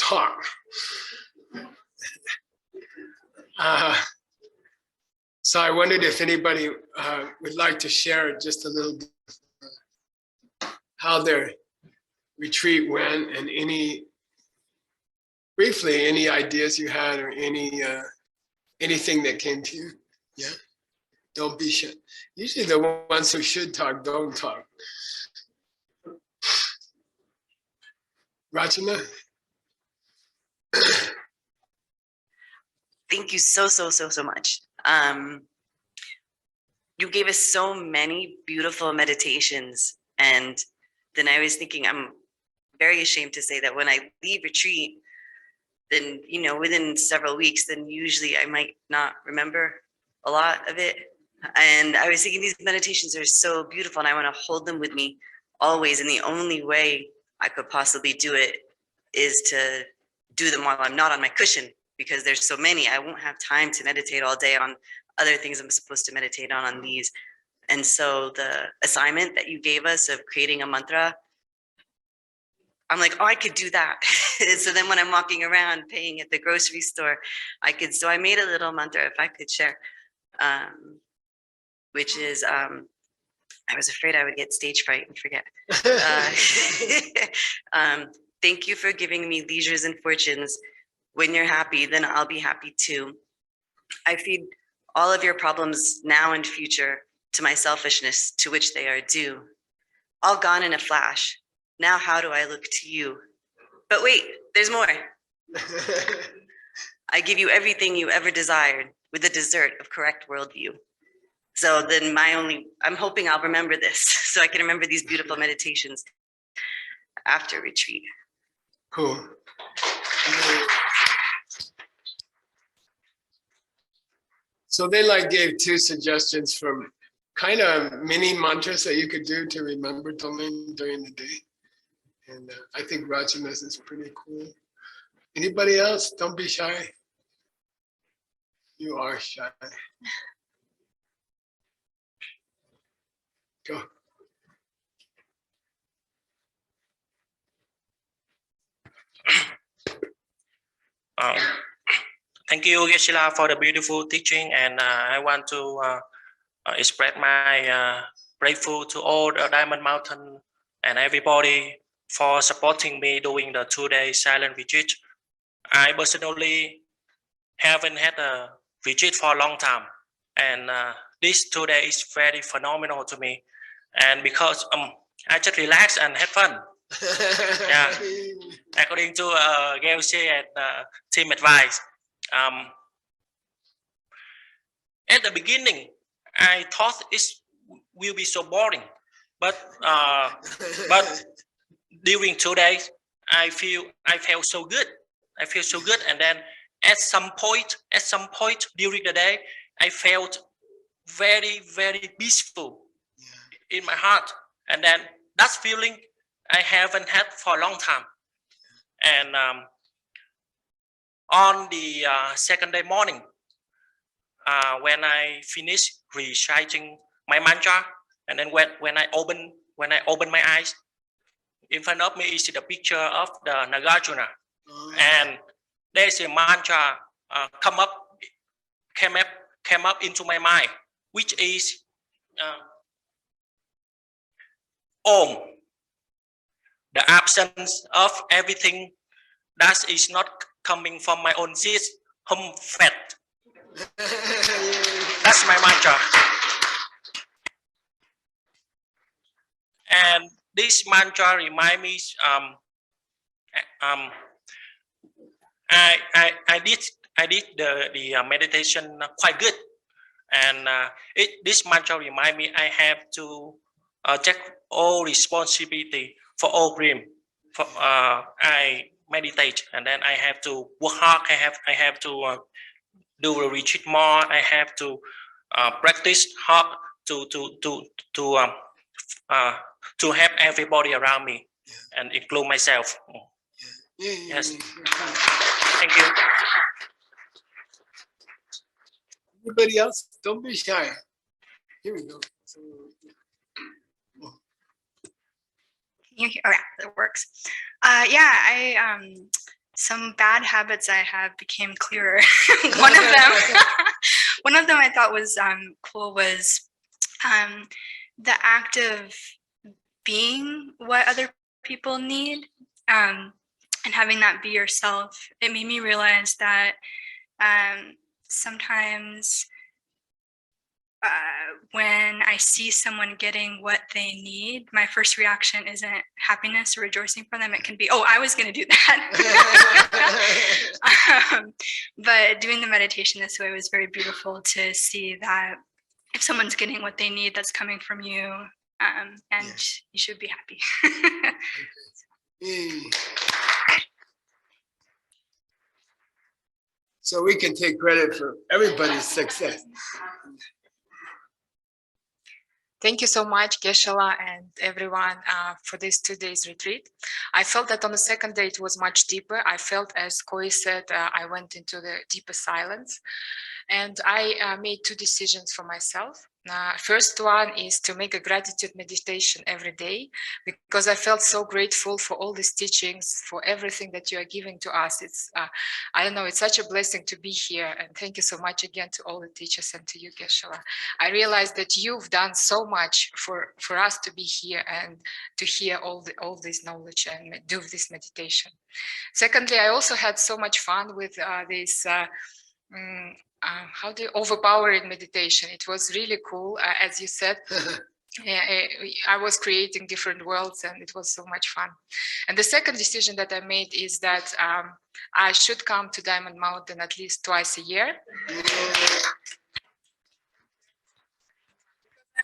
talk. So I wondered if anybody would like to share just a little bit how their retreat went, and briefly, any ideas you had, or anything that came to you. Yeah, don't be shy. Usually the ones who should talk don't talk. Rachana? Thank you so much. You gave us so many beautiful meditations, and then I was thinking, I'm very ashamed to say that when I leave retreat, then within several weeks, then usually I might not remember a lot of it. And I was thinking these meditations are so beautiful, and I want to hold them with me always. And the only way I could possibly do it is to do them while I'm not on my cushion, because there's so many. I won't have time to meditate all day on other things I'm supposed to meditate on these. And so the assignment that you gave us of creating a mantra, I'm like, oh, I could do that. So then when I'm walking around paying at the grocery store, so I made a little mantra, if I could share, which is, I was afraid I would get stage fright and forget. Thank you for giving me leisures and fortunes. When you're happy, then I'll be happy too. I feed all of your problems now and future to my selfishness, to which they are due. All gone in a flash. Now how do I look to you? But wait, there's more. I give you everything you ever desired with the dessert of correct worldview. So then I'm hoping I'll remember this so I can remember these beautiful meditations after retreat. Cool. So they gave 2 suggestions from kind of mini mantras that you could do to remember during the day. And I think Rachana's is pretty cool. Anybody else? Don't be shy. You are shy. Go. Thank you, Geshe, for the beautiful teaching, and I want to express my grateful to all the Diamond Mountain and everybody for supporting me during the 2-day silent retreat. I personally haven't had a retreat for a long time, and this 2 days is very phenomenal to me. And because I just relax and have fun. Yeah, according to Geshe and team advice. At the beginning, I thought it will be so boring, but during 2 days, I felt so good. I feel so good, and then at some point during the day, I felt very, very peaceful in my heart, and then that feeling I haven't had for a long time. And on the second day morning, when I finished reciting my mantra, and then when I open my eyes, in front of me is the picture of the Nagarjuna, and there's a mantra came up into my mind, which is Om, the absence of everything that is not coming from my own seeds, fat. That's my mantra. And this mantra reminds me, I did the meditation quite good, and this mantra reminds me I have to take all responsibility for all dream. I meditate, and then I have to work hard. I have to do a retreat more. I have to practice hard to help everybody around me, and include myself. Yes. Thank you. Anybody else? Don't be shy. Here we go. Can you hear? Oh, yeah, that works. Yeah, some bad habits I have became clearer. one of them, one of them I thought was cool was the act of being what other people need, and having that be yourself. It made me realize that sometimes when I see someone getting what they need, my first reaction isn't happiness or rejoicing for them. It can be, oh, I was going to do that. But doing the meditation this way was very beautiful to see that if someone's getting what they need, that's coming from you, and you should be happy. So we can take credit for everybody's success. Thank you so much, Geshe and everyone, for this 2 days retreat. I felt that on the second day it was much deeper. I felt, as Koi said, I went into the deeper silence, and I made 2 decisions for myself. First one is to make a gratitude meditation every day, because I felt so grateful for all these teachings, for everything that you are giving to us. It's, I don't know, it's such a blessing to be here. And thank you so much again to all the teachers and to you, Geshe. I realized that you've done so much for us to be here and to hear all this knowledge and do this meditation. Secondly, I also had so much fun with this how do you overpowering meditation. It was really cool, as you said. I was creating different worlds, and it was so much fun. And the second decision that I made is that I should come to Diamond Mountain at least twice a year.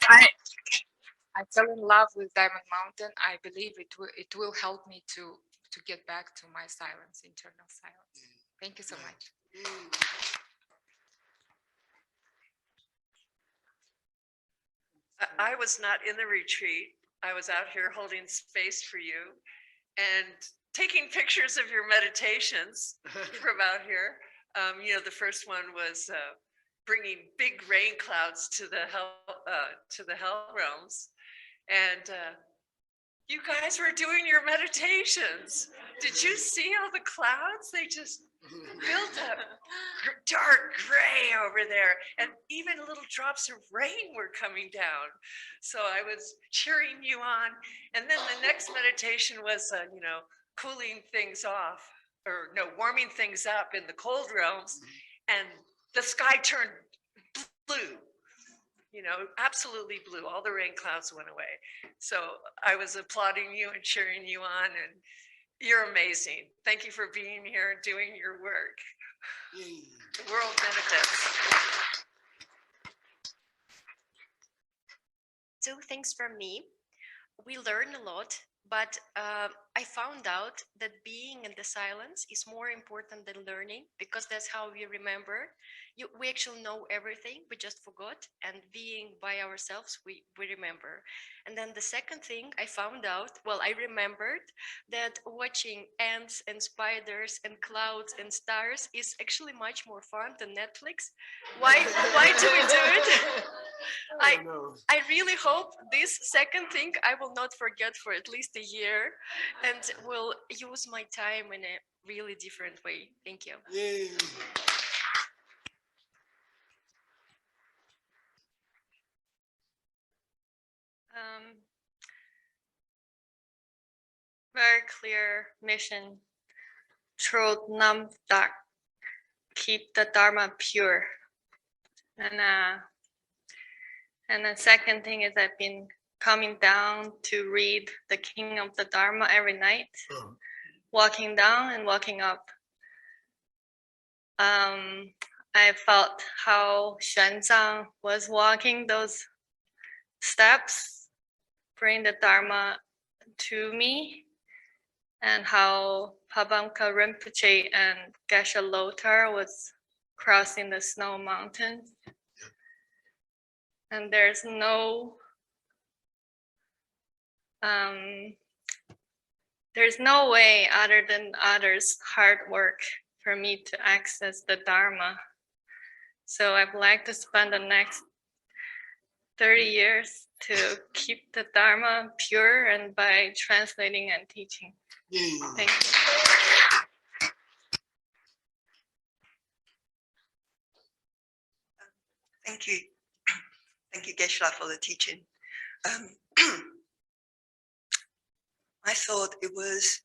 I fell in love with Diamond Mountain. I believe it will help me to get back to my silence, internal silence. Thank you so much. I was not in the retreat. I was out here holding space for you and taking pictures of your meditations from out here. You know, the first one was bringing big rain clouds to the hell realms, and you guys were doing your meditations. Did you see all the clouds? They just built up dark gray over there, and even little drops of rain were coming down. So I was cheering you on. And then the next meditation was, you know, cooling things off, or no, warming things up in the cold realms, and the sky turned blue. You know, absolutely blue. All the rain clouds went away. So I was applauding you and cheering you on, and you're amazing. Thank you for being here and doing your work. The world benefits. 2 things from me. We learn a lot, but I found out that being in the silence is more important than learning, because that's how we remember. We actually know everything, we just forgot, and being by ourselves, we remember. And then the second thing I found out, well, I remembered that watching ants and spiders and clouds and stars is actually much more fun than Netflix. Why do we do it? I really hope this second thing I will not forget for at least a year, and will use my time in a really different way. Thank you. Very clear mission. Truth Nam Dak. Keep the Dharma pure. And the second thing is I've been coming down to read the King of the Dharma every night, walking down and walking up. I felt how Xuanzang was walking those steps, bring the Dharma to me, and how Pabamka Rinpoche and Geshe Lothar was crossing the snow mountains. And there's no way other than others' hard work for me to access the Dharma. So I'd like to spend the next 30 years to keep the Dharma pure, and by translating and teaching. Thank you. Thank you. Thank you, Geshe, for the teaching. I thought it was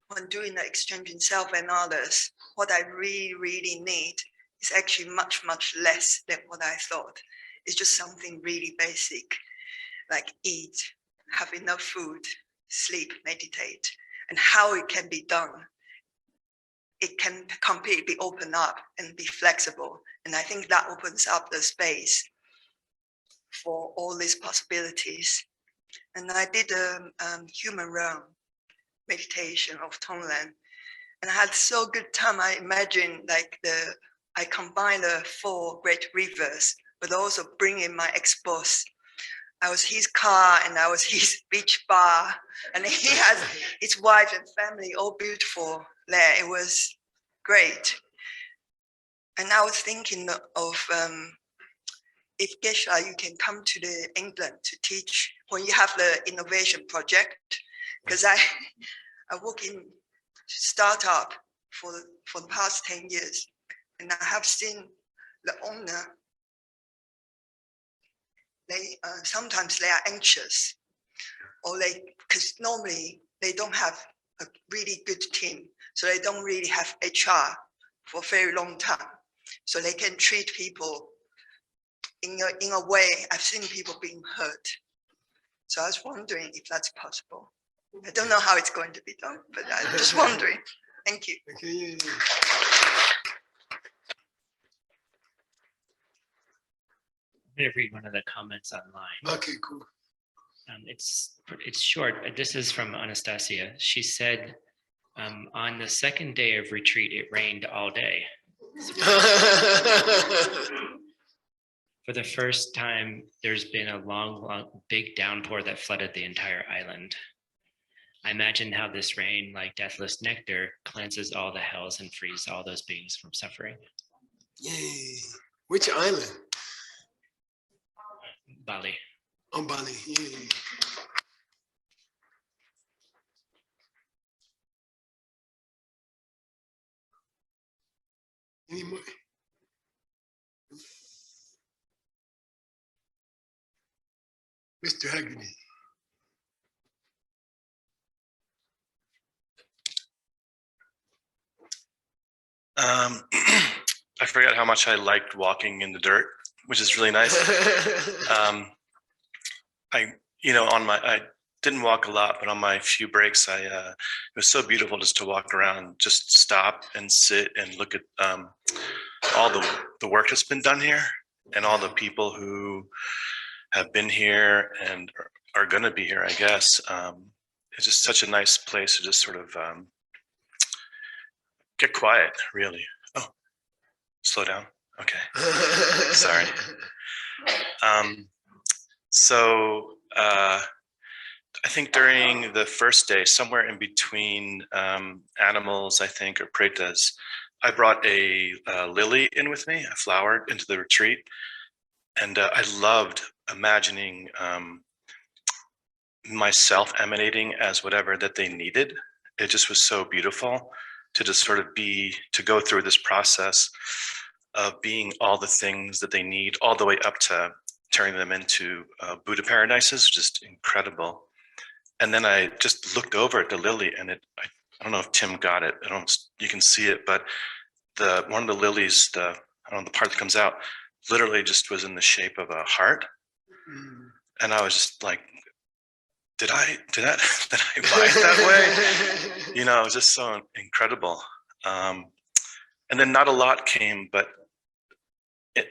when doing the exchange in self and others, what I really, really need is actually much, much less than what I thought. It's just something really basic, like eat, have enough food, sleep, meditate, and how it can be done. It can completely open up and be flexible. And I think that opens up the space for all these possibilities. And I did a human realm meditation of Tonglan, and I had so good time. I imagined like I combined the 4 great rivers, but also bring in my ex-boss. I was his car and I was his beach bar, and he has his wife and family, all beautiful there. It was great. And I was thinking of if Geshe, you can come to the England to teach when you have the innovation project, because I work in startup for the past 10 years, and I have seen the owner. They sometimes they are anxious, or because normally they don't have a really good team, so they don't really have HR for a very long time, so they can treat people in a way. I've seen people being hurt, so I was wondering if that's possible. I don't know how it's going to be done, but I'm just wondering. Thank you. Okay. I'm going to read one of the comments online. Okay, cool. It's short. This is from Anastasia. She said, on the second day of retreat, it rained all day. For the first time, there's been a long, big downpour that flooded the entire island. I imagine how this rain, like deathless nectar, cleanses all the hells and frees all those beings from suffering. Yay. Which island? Bali. On Bali. Yay. Any more? Mr. Haggerty. I forgot how much I liked walking in the dirt, which is really nice. I didn't walk a lot, but on my few breaks, it was so beautiful just to walk around, just stop and sit and look at all the work that's been done here and all the people who have been here and are going to be here, I guess. It's just such a nice place to just sort of get quiet, really. Oh, slow down. Okay. Sorry. I think during the first day, somewhere in between animals, I think, or pretas, I brought a lily in with me, a flower, into the retreat. And I loved imagining myself emanating as whatever that they needed. It just was so beautiful to just sort of to go through this process of being all the things that they need, all the way up to turning them into Buddha paradises, just incredible. And then I just looked over at the lily, and I don't know if Tim got it. You can see it, but one of the lilies, the part that comes out, literally just was in the shape of a heart. And I was just like, did I buy it that way? You know, it was just so incredible. And then not a lot came, but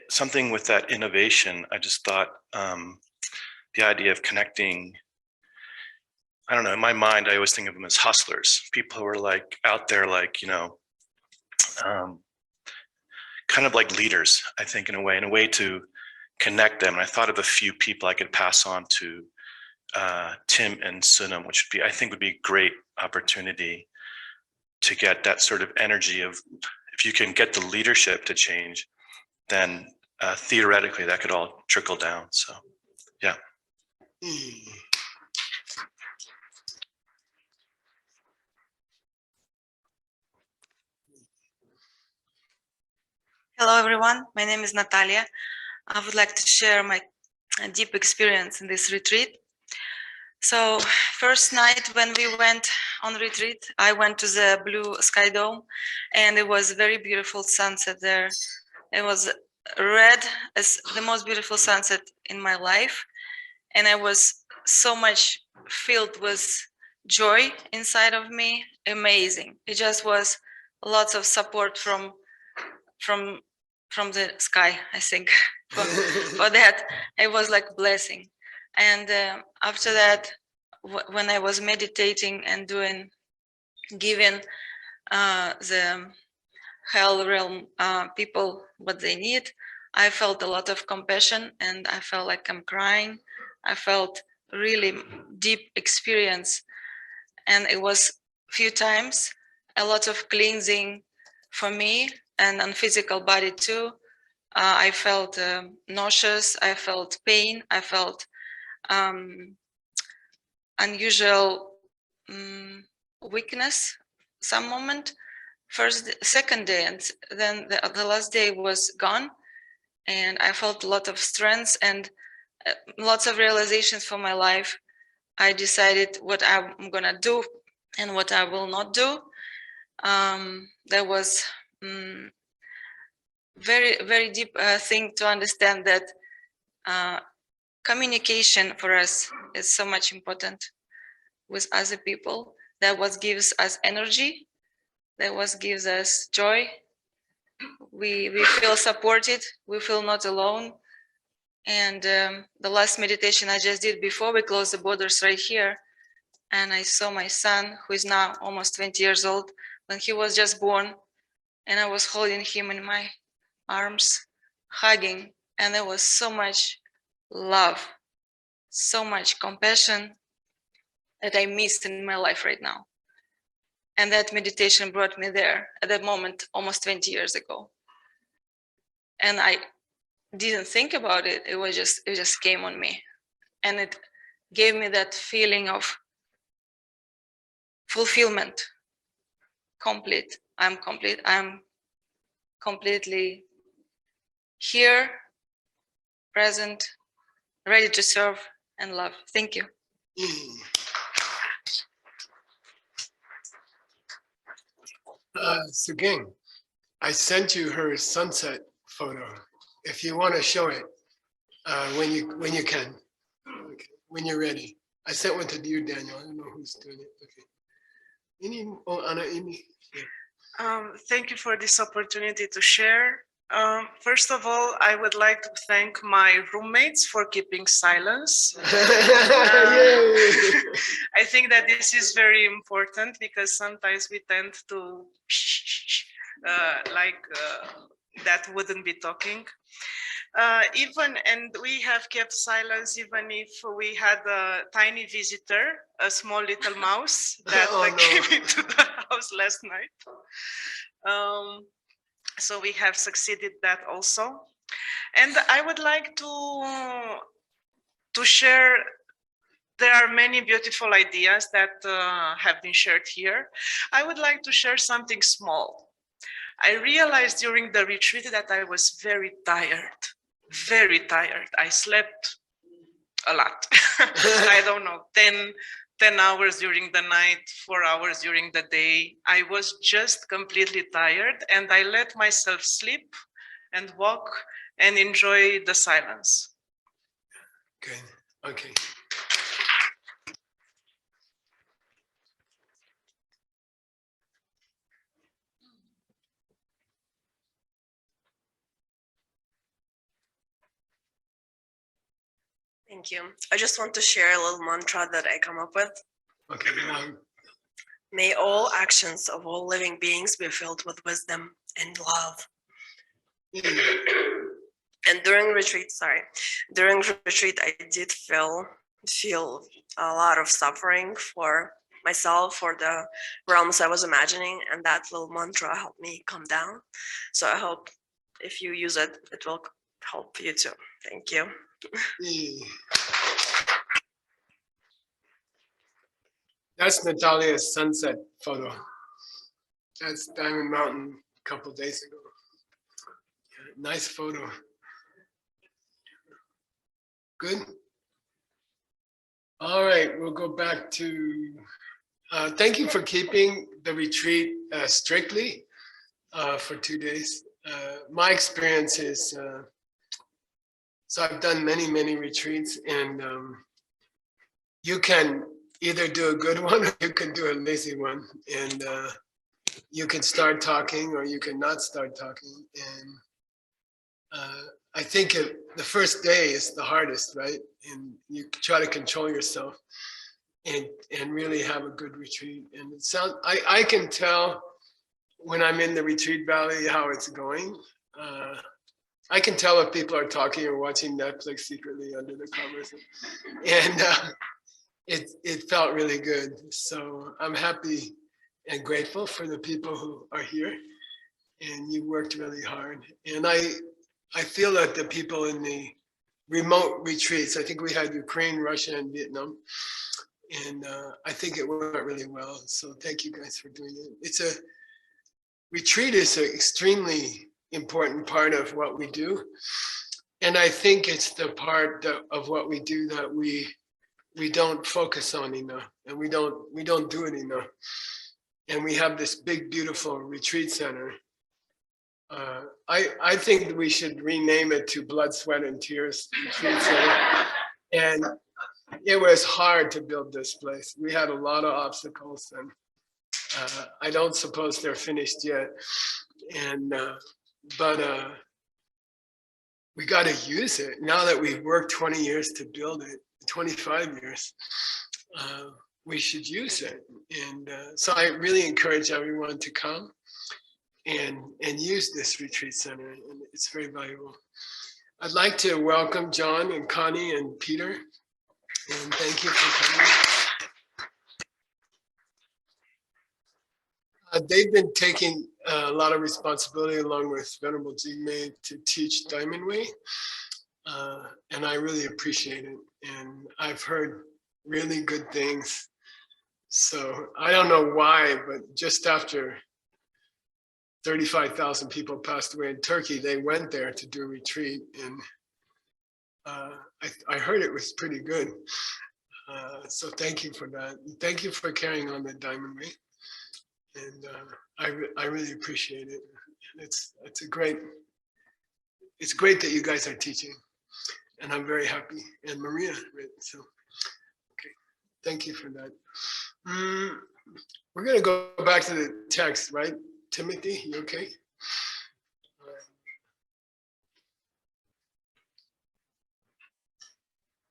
something with that innovation, I just thought the idea of connecting, I don't know, in my mind, I always think of them as hustlers, people who are like out there, like, you know, kind of like leaders, I think, in a way to connect them. And I thought of a few people I could pass on to Tim and Sunam, which I think would be a great opportunity to get that sort of energy of, if you can get the leadership to change, then theoretically that could all trickle down. So, yeah. Hello, everyone. My name is Natalia. I would like to share my deep experience in this retreat. So first night when we went on retreat, I went to the Blue Sky Dome, and it was a very beautiful sunset there. It was red as the most beautiful sunset in my life, and I was so much filled with joy inside of me. Amazing. It just was lots of support from the sky, I think. for that, it was like blessing. And after that, when I was meditating and giving the hell realm people what they need, I felt a lot of compassion, and I felt like I'm crying. I felt really deep experience, and it was few times a lot of cleansing for me and on physical body too. I felt nauseous, I felt pain, I felt unusual weakness some moment. Second day, and then the last day was gone, and I felt a lot of strength and lots of realizations for my life. I decided what I'm gonna do and what I will not do. There was very, very deep thing to understand that communication for us is so much important with other people. That what gives us energy, that what gives us joy. We feel supported, we feel not alone. And the last meditation I just did before we closed the borders right here, and I saw my son, who is now almost 20 years old, when he was just born, and I was holding him in my arms, hugging, and there was so much love, so much compassion that I missed in my life right now. And that meditation brought me there at that moment almost 20 years ago. And I didn't think about it. It just came on me. And it gave me that feeling of fulfillment. Complete. I'm complete. I'm completely here, present, ready to serve and love. Thank you. Sugeng, I sent you her sunset photo. If you want to show it when you can, okay, when you're ready. I sent one to you, Daniel. I don't know who's doing it. Okay. Anna, Amy. Yeah. Thank you for this opportunity to share. First of all, I would like to thank my roommates for keeping silence. I think that this is very important because sometimes we tend to that wouldn't be talking. And we have kept silence even if we had a tiny visitor, a small little mouse that came into the house last night. So we have succeeded that also. And I would like to share, there are many beautiful ideas that have been shared here. I would like to share something small. I realized during the retreat that I was very tired. Very tired. I slept a lot. I don't know, 10 hours during the night, 4 hours during the day. I was just completely tired, and I let myself sleep and walk and enjoy the silence. Good. Okay. Thank you. I just want to share a little mantra that I come up with. Okay. May all actions of all living beings be filled with wisdom and love. And during retreat, I did feel a lot of suffering for myself, for the realms I was imagining, and that little mantra helped me come down. So I hope if you use it, it will help you too. Thank you. That's Natalia's sunset photo. That's Diamond Mountain a couple of days ago. Yeah, nice photo. Good? All right, we'll go back to, thank you for keeping the retreat strictly for 2 days. My experience is, so I've done many retreats, and you can either do a good one or you can do a lazy one. And you can start talking or you can not start talking. And I think the first day is the hardest, right? And you try to control yourself and really have a good retreat. And it sounds, I can tell when I'm in the retreat valley how it's going. I can tell if people are talking or watching Netflix secretly under the covers. And it felt really good. So I'm happy and grateful for the people who are here. And you worked really hard. And I feel that the people in the remote retreats, I think we had Ukraine, Russia, and Vietnam. And I think it went really well. So thank you guys for doing it. Retreat is an extremely important part of what we do. And I think it's the part of what we do that we don't focus on enough, and we don't do it enough. And we have this big, beautiful retreat center. I think we should rename it to Blood, Sweat, and Tears Retreat Center. And it was hard to build this place. We had a lot of obstacles, and I don't suppose they're finished yet. And but we got to use it now that we've worked 20 years to build it, 25 years. We should use it. And so I really encourage everyone to come and use this retreat center, and it's very valuable. I'd like to welcome John and Connie and Peter, and thank you for coming. They've been taking a lot of responsibility along with Venerable Jigme to teach Diamond Way, and I really appreciate it. And I've heard really good things. So I don't know why, but just after 35,000 people passed away in Turkey, they went there to do a retreat, and I heard it was pretty good. So thank you for that. Thank you for carrying on the Diamond Way. And I really appreciate it. It's great that you guys are teaching, and I'm very happy. And Maria, so okay, thank you for that. We're gonna go back to the text, right? Timothy, you okay?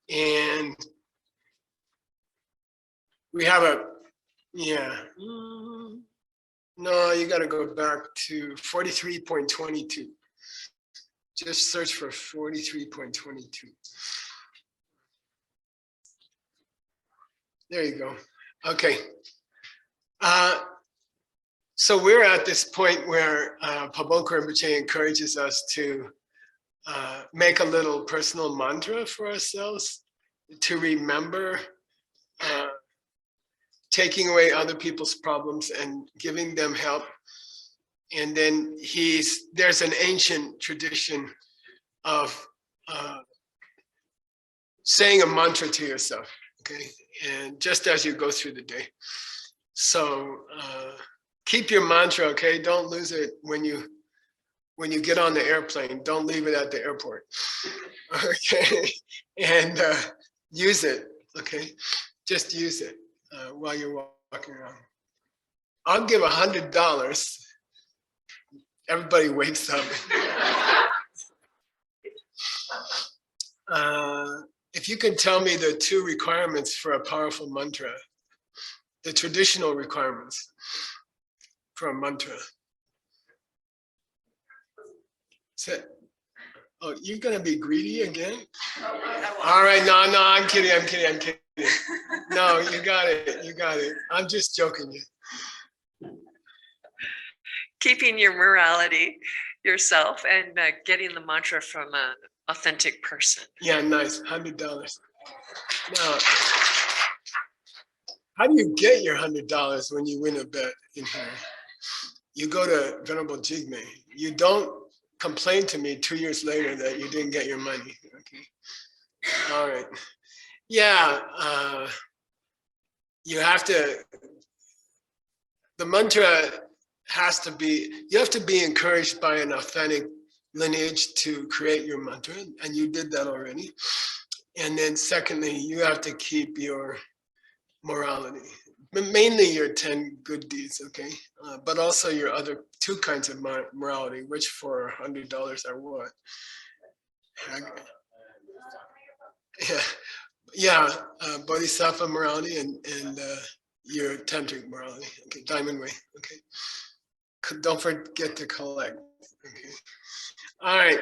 And we have no, you got to go back to 43.22. Just search for 43.22. There you go. Okay. So we're at this point where Pabon Rinpoche encourages us to make a little personal mantra for ourselves to remember taking away other people's problems and giving them help. And then there's an ancient tradition of saying a mantra to yourself, okay? And just as you go through the day. So keep your mantra, okay? Don't lose it when you get on the airplane. Don't leave it at the airport, okay? And use it, okay? Just use it while you're walking around. I'll give $100. Everybody wakes up. If you can tell me the 2 requirements for a powerful mantra, the traditional requirements for a mantra. Oh, you're gonna be greedy again? All right, no, I'm kidding. No, you got it. I'm just joking you. Keeping your morality yourself and getting the mantra from an authentic person. Yeah, nice, $100. Now, how do you get your $100 when you win a bet in here? You go to Venerable Jigme. You don't complain to me 2 years later that you didn't get your money, okay? All right. Yeah, you have to, the mantra has to be, you have to be encouraged by an authentic lineage to create your mantra, and you did that already. And then secondly, you have to keep your morality, mainly your 10 good deeds, okay? But also your other 2 kinds of morality, which for $100 are what? Yeah, Bodhisattva morality and your tantric morality, okay, diamond way, okay. Don't forget to collect, okay. All right.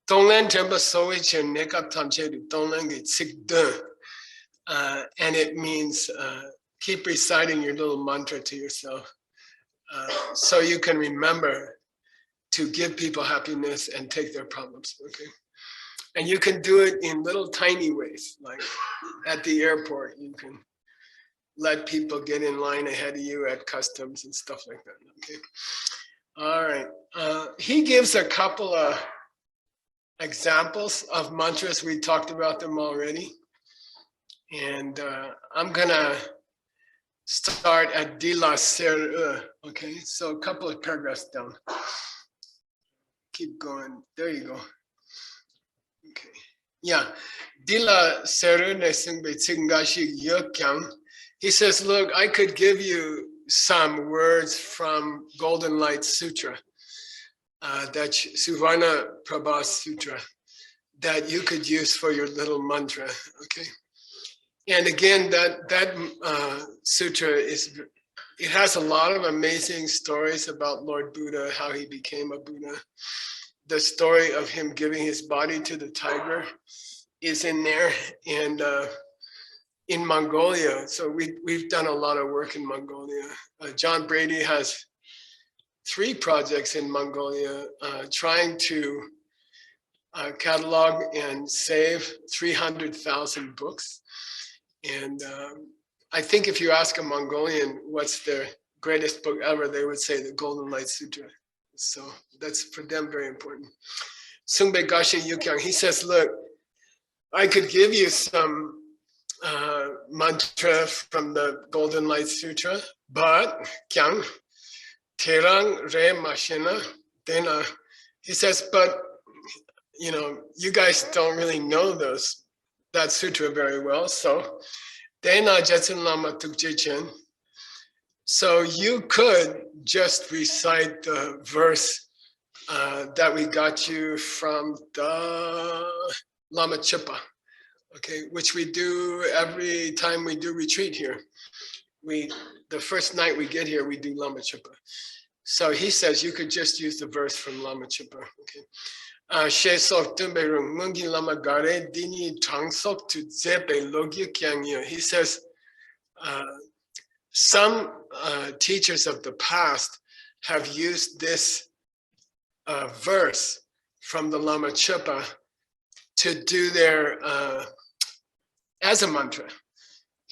Tonglen Jemba Soich and Nekap Tamche Tonglen get sick dun. And it means keep reciting your little mantra to yourself so you can remember to give people happiness and take their problems, okay? And you can do it in little tiny ways, like at the airport, you can let people get in line ahead of you at customs and stuff like that, okay? All right, he gives a couple of examples of mantras. We talked about them already. And I'm gonna start at Dila Ser, okay? So a couple of paragraphs down. Keep going, there you go. Okay, yeah. Dila Ser Nesungbe Tsingashi Yokyang. He says, look, I could give you some words from Golden Light Sutra, that's Suvarna Prabha Sutra, that you could use for your little mantra, okay? And again, that sutra is, it has a lot of amazing stories about Lord Buddha, how he became a Buddha. The story of him giving his body to the tiger is in there, and in Mongolia. So we've done a lot of work in Mongolia. John Brady has 3 projects in Mongolia trying to catalog and save 300,000 books. And I think if you ask a Mongolian what's their greatest book ever, they would say the Golden Light Sutra. So that's for them very important. Sungbe Geshe Yukyang, he says, look, I could give you some mantra from the Golden Light Sutra, but Kyang, Terang Re Mashina, Dena. He says, but you know, you guys don't really know that sutra very well. So Dena Jetsun Lama Tukjechen. So you could just recite the verse that we got you from the Lama Chipa, okay, which we do every time we do retreat here. The first night we get here, we do Lama Chipa. So he says you could just use the verse from Lama Chipa, okay. She sok tumbe rung mungi lama gare dini chang sok tu zepe logi kyang yo. He says some teachers of the past have used this verse from the Lama Chipa to do their as a mantra.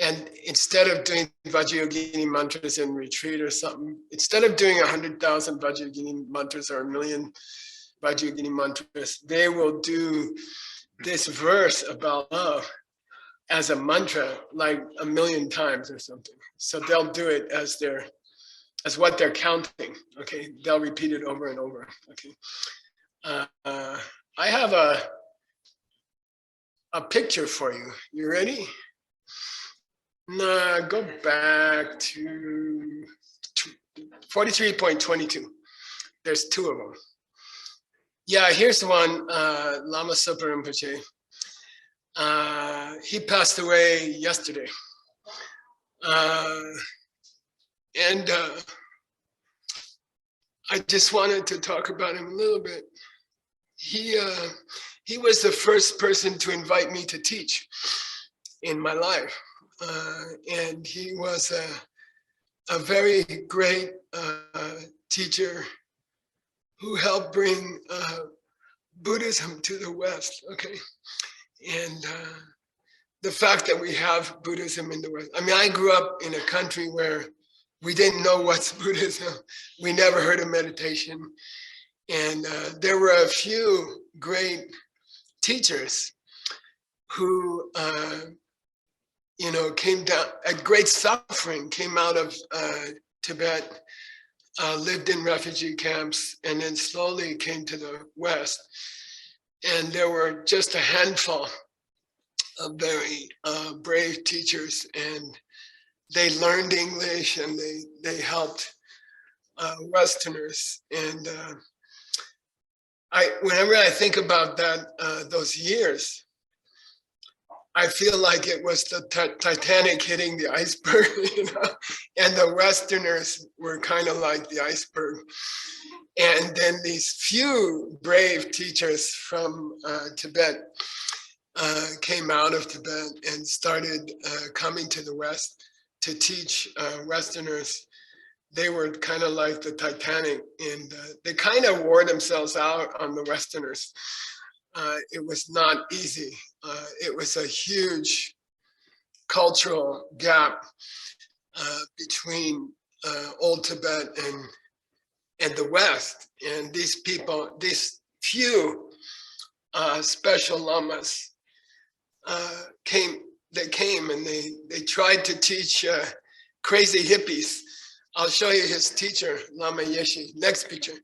And instead of doing Vajrayogini mantras in retreat or something, instead of doing 100,000 Vajrayogini mantras or 1,000,000 Vajrayogini mantras, they will do this verse about love as a mantra like 1,000,000 times or something. So they'll do it as what they're counting, okay? They'll repeat it over and over, okay? I have a picture for you. You ready? Nah, go back to 43.22. There's 2 of them. Yeah, here's one, Lama Sopa Rinpoche. He passed away yesterday. And I just wanted to talk about him a little bit. He was the first person to invite me to teach in my life. And he was a very great teacher who helped bring Buddhism to the West, okay? And the fact that we have Buddhism in the West. I mean, I grew up in a country where we didn't know what's Buddhism. We never heard of meditation. And there were a few great teachers who, came down at great suffering, came out of Tibet, lived in refugee camps, and then slowly came to the West. And there were just a handful of very brave teachers, and they learned English and they helped Westerners. And whenever I think about that, those years, I feel like it was the Titanic hitting the iceberg, and the Westerners were kind of like the iceberg. And then these few brave teachers from Tibet came out of Tibet and started coming to the West to teach Westerners. They were kind of like the Titanic, and they kind of wore themselves out on the Westerners. It was not easy. It was a huge cultural gap between old Tibet and the West. And these people, these few special lamas came and they tried to teach crazy hippies. I'll show you his teacher, Lama Geshe. Next picture.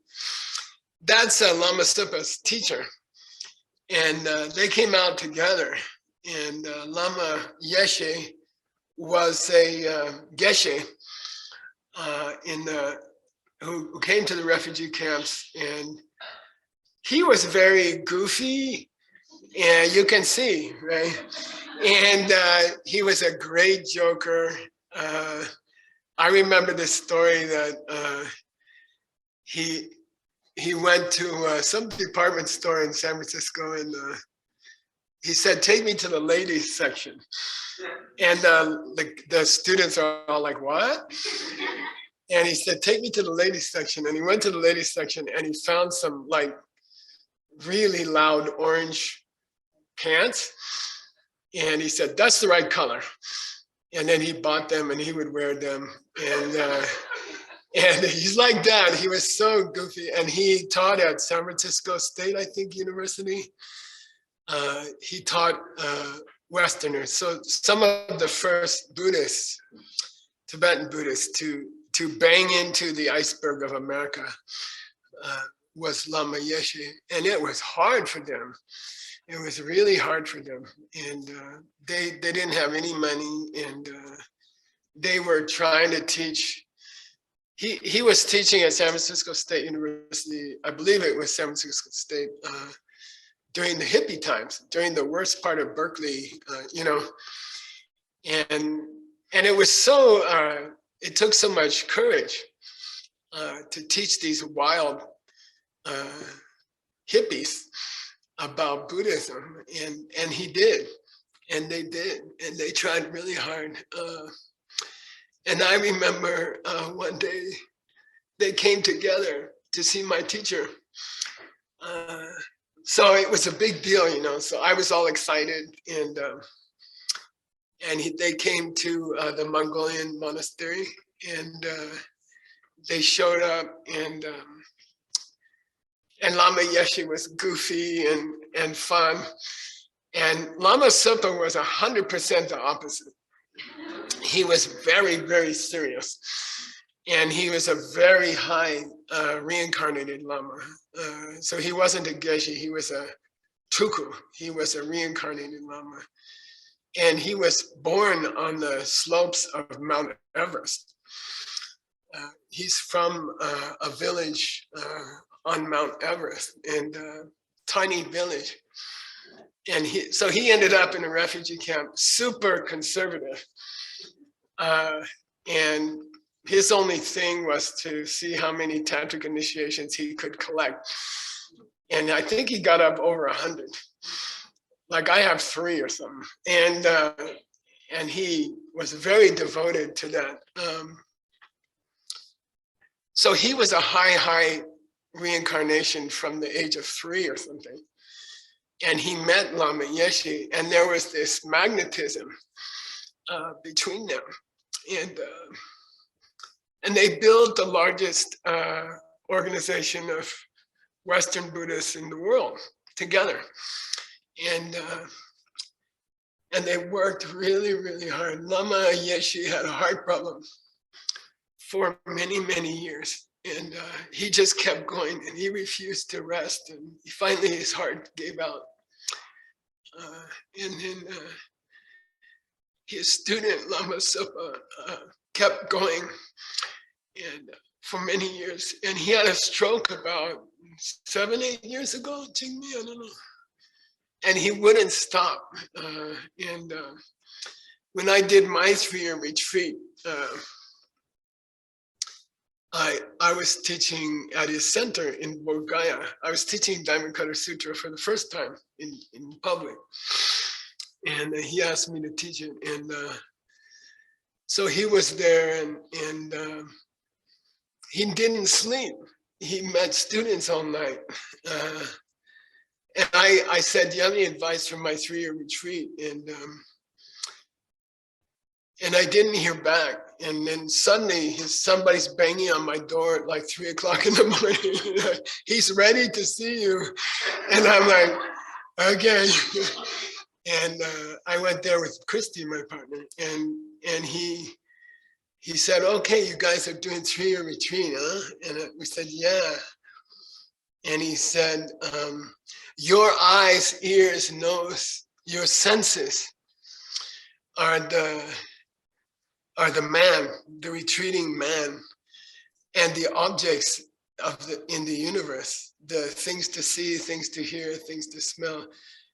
That's Lama Supa's teacher. And they came out together. And Lama Geshe was a Geshe who came to the refugee camps. And he was very goofy, and you can see, right? And he was a great joker. I remember this story that he went to some department store in San Francisco, and he said, "Take me to the ladies section." And the students are all like, "What?" And he said, "Take me to the ladies section." And he went to the ladies section, and he found some like really loud orange pants. And he said, "That's the right color." And then he bought them and he would wear them. And he's like that. He was so goofy. And he taught at San Francisco State, I think, University. He taught Westerners. So some of the first Buddhists, Tibetan Buddhists, to bang into the iceberg of America was Lama Geshe. And it was hard for them. It was really hard for them. And they didn't have any money, and they were trying to teach. He was teaching at San Francisco State University, I believe it was San Francisco State, during the hippie times, during the worst part of Berkeley, and it was so, it took so much courage to teach these wild hippies about Buddhism, and he did, and they did, and they tried really hard. And I remember one day they came together to see my teacher. So it was a big deal, so I was all excited, and they came to the Mongolian monastery, and they showed up, and Lama Geshe was goofy and fun. And Lama Supa was 100% the opposite. He was very, very serious. And he was a very high reincarnated Lama. So he wasn't a Geshe, he was a Tuku. He was a reincarnated Lama. And he was born on the slopes of Mount Everest. He's from a village on Mount Everest, and tiny village. And so he ended up in a refugee camp, super conservative. And his only thing was to see how many tantric initiations he could collect. And I think he got up over 100. Like I have 3 or something. And he was very devoted to that. So he was a high reincarnation from the age of 3 or something. And he met Lama Geshe, and there was this magnetism between them. And they built the largest organization of Western Buddhists in the world together. And And they worked really, really hard. Lama Geshe had a heart problem for many, many years. And he just kept going and he refused to rest. And finally his heart gave out. And then his student, Lama Sopa, kept going and for many years. And he had a stroke about 7, 8 years ago, Jingmi, I don't know. And he wouldn't stop. When I did my 3-year retreat, I was teaching at his center in Bodh Gaya. I was teaching Diamond Cutter Sutra for the first time in public. And he asked me to teach it. And so he was there and he didn't sleep. He met students all night. And I said, do you have any advice for my 3-year retreat? And I didn't hear back. And then suddenly somebody's banging on my door at like 3 o'clock in the morning. He's ready to see you. And I'm like, okay. And I went there with Christy, my partner. And he said, okay, you guys are doing 3-year retreat, huh? And we said, yeah. And he said, your eyes, ears, nose, your senses are the man, the retreating man, and the objects in the universe, the things to see, things to hear, things to smell.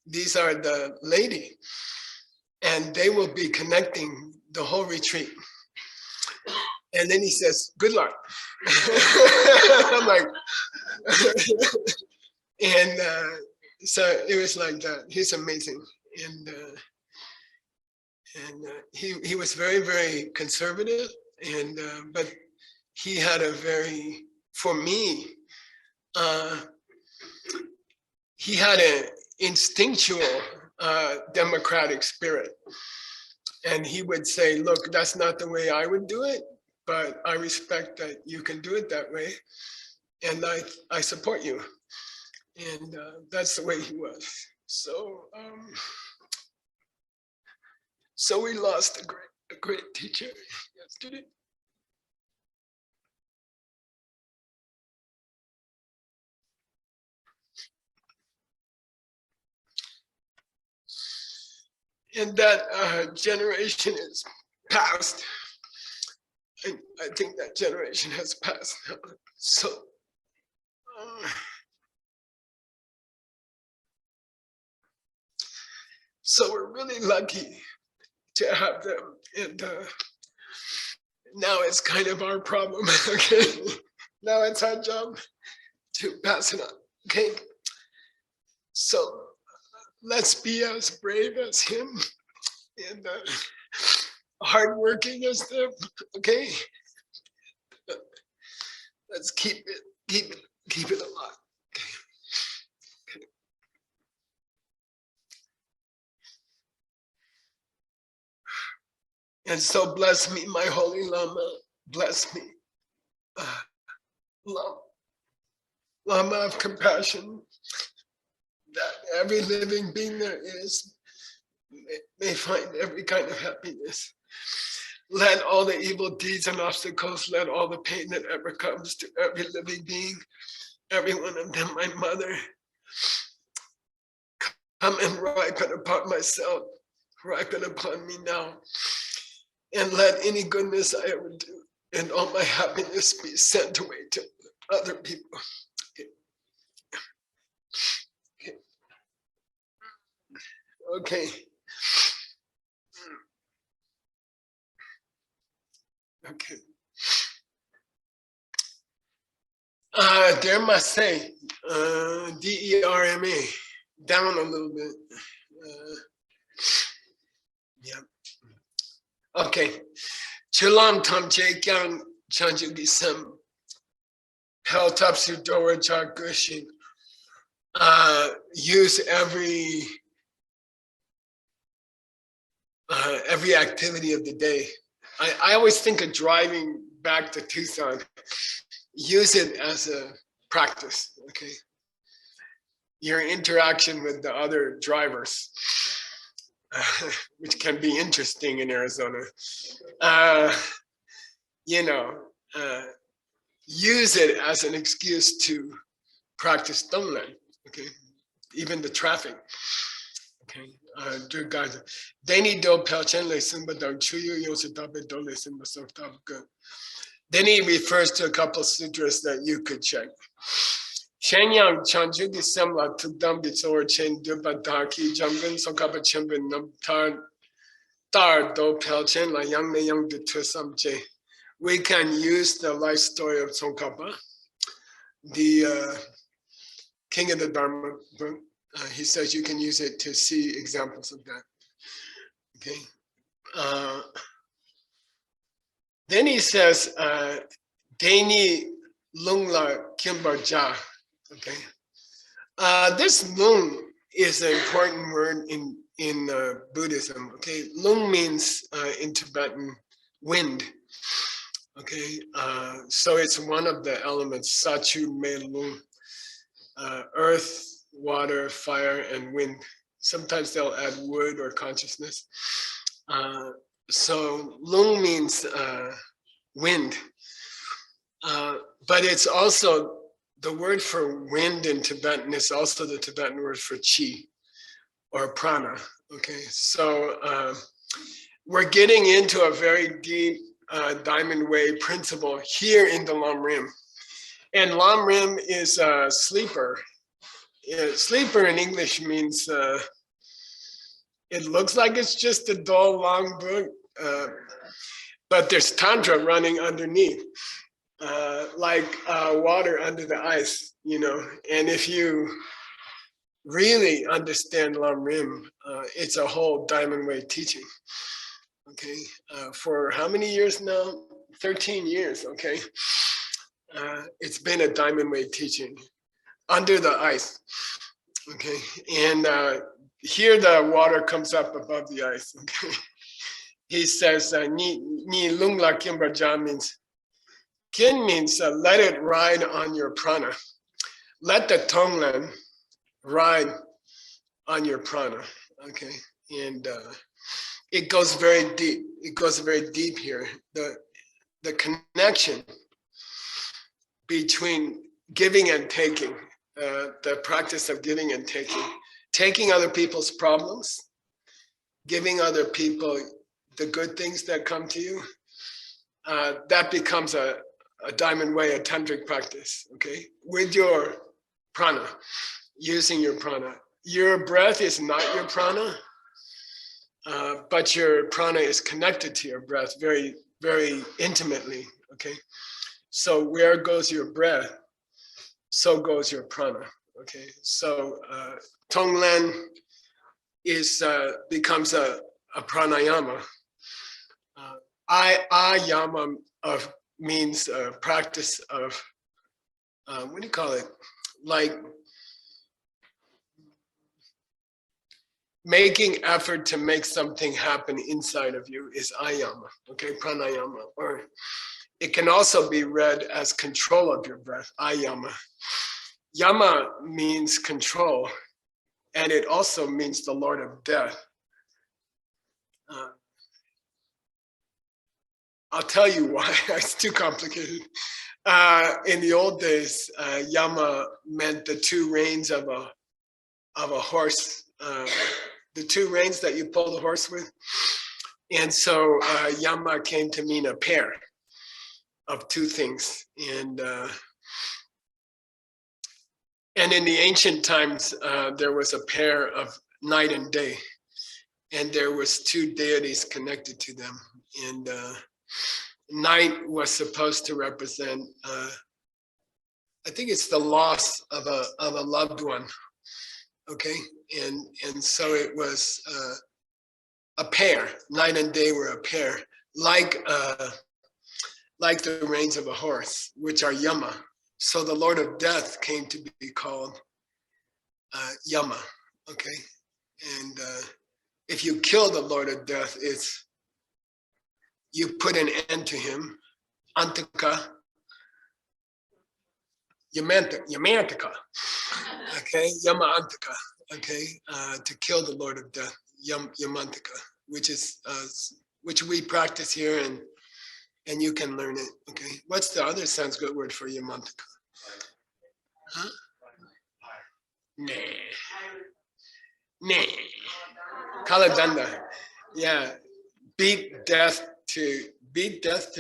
These are the lady, and they will be connecting the whole retreat. And then he says, good luck. I'm like, and so it was like that. He's amazing. And he was very, very conservative, and but he had a very, for me, he had an instinctual democratic spirit. And he would say, look, that's not the way I would do it, but I respect that you can do it that way. And I support you. And that's the way he was. So, so we lost a great teacher yesterday. And that generation is past. I think that generation has passed now. So we're really lucky to have them. And now it's kind of our problem, okay? Now it's our job to pass it on, okay? So let's be as brave as him and hardworking as them, okay? Let's keep it alive. Okay. And so bless me, my holy Lama, bless me. Lama of compassion, that every living being there is may find every kind of happiness. Let all the evil deeds and obstacles, let all the pain that ever comes to every living being, every one of them, my mother, come and ripen upon myself, ripen upon me now. And let any goodness I ever do and all my happiness be sent away to other people. Okay. Okay. Derma, D-E-R-M-A, down a little bit. Yeah. Okay. Chilam tam che kyang chanju gisam. Hell tapsu dora char gushing. Use every activity of the day. I always think of driving back to Tucson. Use it as a practice, okay? Your interaction with the other drivers. which can be interesting in Arizona. You know, use it as an excuse to practice Tonglen. Okay, even the traffic. Okay, dear guys, Deni do pelchen le simba dang chuyu yositabe do le simba softab good. Then he refers to a couple of sutras that you could check. Shenyang Chanju di Semla Tudam Bitsor Chen Duba Daki Jambin Sokapa Chimbin Nam Tar Do Pelchen La Yang Ne Yang de Tusam J. We can use the life story of Tsongkhapa, the king of the Dharma book. He says you can use it to see examples of that. Okay. Then he says, Deni Lungla Kimbarja. Okay. This lung is an important word in Buddhism. Okay. Lung means in Tibetan wind. Okay. So it's one of the elements, Sachu Me Lung, earth, water, fire, and wind. Sometimes they'll add wood or consciousness. So lung means wind, but it's also the word for wind in Tibetan is also the Tibetan word for chi or prana. Okay, so we're getting into a very deep diamond way principle here in the Lam Rim, and Lam Rim is a sleeper. Sleeper in English means it looks like it's just a dull, long book, but there's tantra running underneath, like water under the ice, you know. And if you really understand Lam Rim, it's a whole diamond way teaching. Okay, for how many years now? 13 years. Okay, it's been a diamond way teaching under the ice. Okay, and here the water comes up above the ice. Okay, he says ni lungla kimbraja means kin means let it ride on your prana. Let the Tonglen ride on your prana. Okay, and it goes very deep. It goes very deep here. The connection between giving and taking. The practice of giving and taking other people's problems, giving other people the good things that come to you, that becomes a diamond way, a tantric practice, okay? With your prana, using your prana. Your breath is not your prana, but your prana is connected to your breath very, very intimately, okay? So where goes your breath, so goes your prana. Okay, so Tonglen is becomes a pranayama. Ayama means practice of what do you call it? Like making effort to make something happen inside of you is ayama. Okay, pranayama, or it can also be read as control of your breath, ayama. Yama means control, and it also means the Lord of Death. I'll tell you why, it's too complicated. In the old days, Yama meant the two reins of a horse, the two reins that you pull the horse with. And so Yama came to mean a pair of two things. And in the ancient times, there was a pair of night and day, and there was two deities connected to them. And night was supposed to represent, I think it's the loss of a loved one. Okay, and so it was a pair. Night and day were a pair, like the reins of a horse, which are Yama. So the Lord of Death came to be called Yama, okay? And if you kill the Lord of Death, you put an end to him, Antaka, Yamantika, okay? Yama Antaka, okay? To kill the Lord of Death, Yamantaka, which is which we practice here, and you can learn it. Okay, what's the other Sanskrit word for Yamantaka? Huh? Nah. Kaladanda. Yeah. Beat death to death.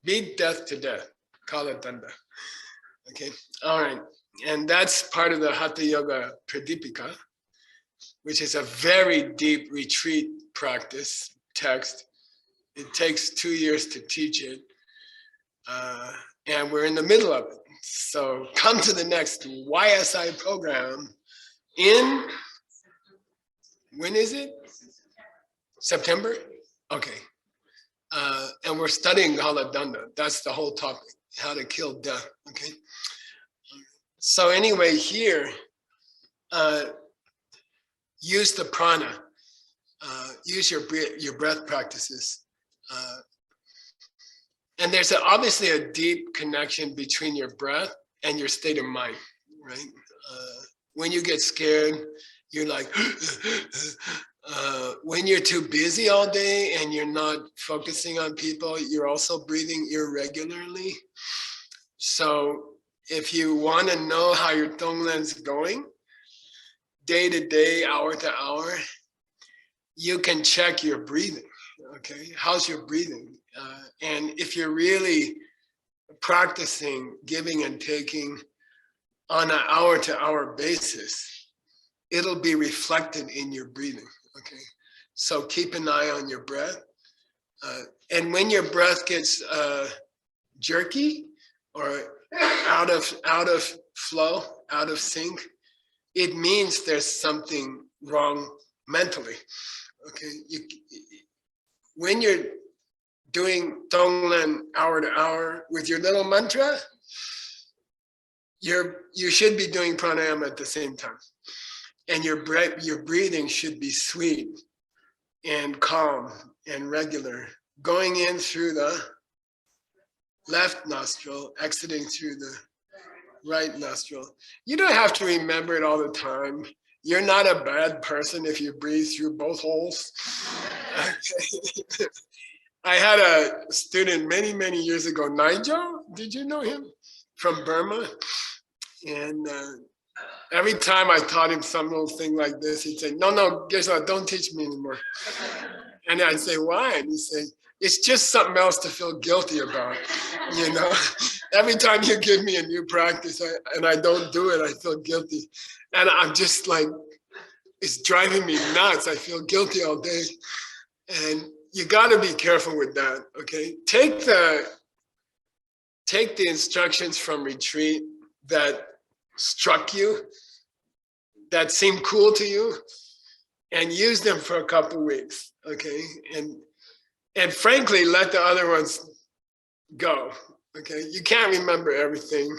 Beat death to death. Kaladanda. Okay. All right. And that's part of the Hatha Yoga Pradipika, which is a very deep retreat practice text. It takes 2 years to teach it. And we're in the middle of it. So come to the next YSI program in, when is it? September? Okay. And we're studying Haladanda. That's the whole topic, how to kill death, okay? So anyway, here, use the prana, use your breath practices. And there's obviously a deep connection between your breath and your state of mind, right? When you get scared, you're like, when you're too busy all day and you're not focusing on people, you're also breathing irregularly. So if you want to know how your Tonglen's going, day to day, hour to hour, you can check your breathing, okay? How's your breathing? And if you're really practicing giving and taking on an hour to hour basis, it'll be reflected in your breathing, okay? So keep an eye on your breath. And when your breath gets jerky or out of flow, out of sync, it means there's something wrong mentally, okay? When you're doing Tonglen hour to hour with your little mantra, you should be doing pranayama at the same time. And your breathing should be sweet and calm and regular, going in through the left nostril, exiting through the right nostril. You don't have to remember it all the time. You're not a bad person if you breathe through both holes. Okay. I had a student many, many years ago, Nigel, did you know him? From Burma. And every time I taught him some little thing like this, he'd say, no, Geshe, don't teach me anymore. And I'd say, why? And he'd say, it's just something else to feel guilty about, you know? Every time you give me a new practice and I don't do it, I feel guilty. And I'm just like, it's driving me nuts. I feel guilty all day. And you got to be careful with that, okay? Take the instructions from retreat that struck you, that seemed cool to you, and use them for a couple weeks, okay? And frankly, let the other ones go, okay? You can't remember everything.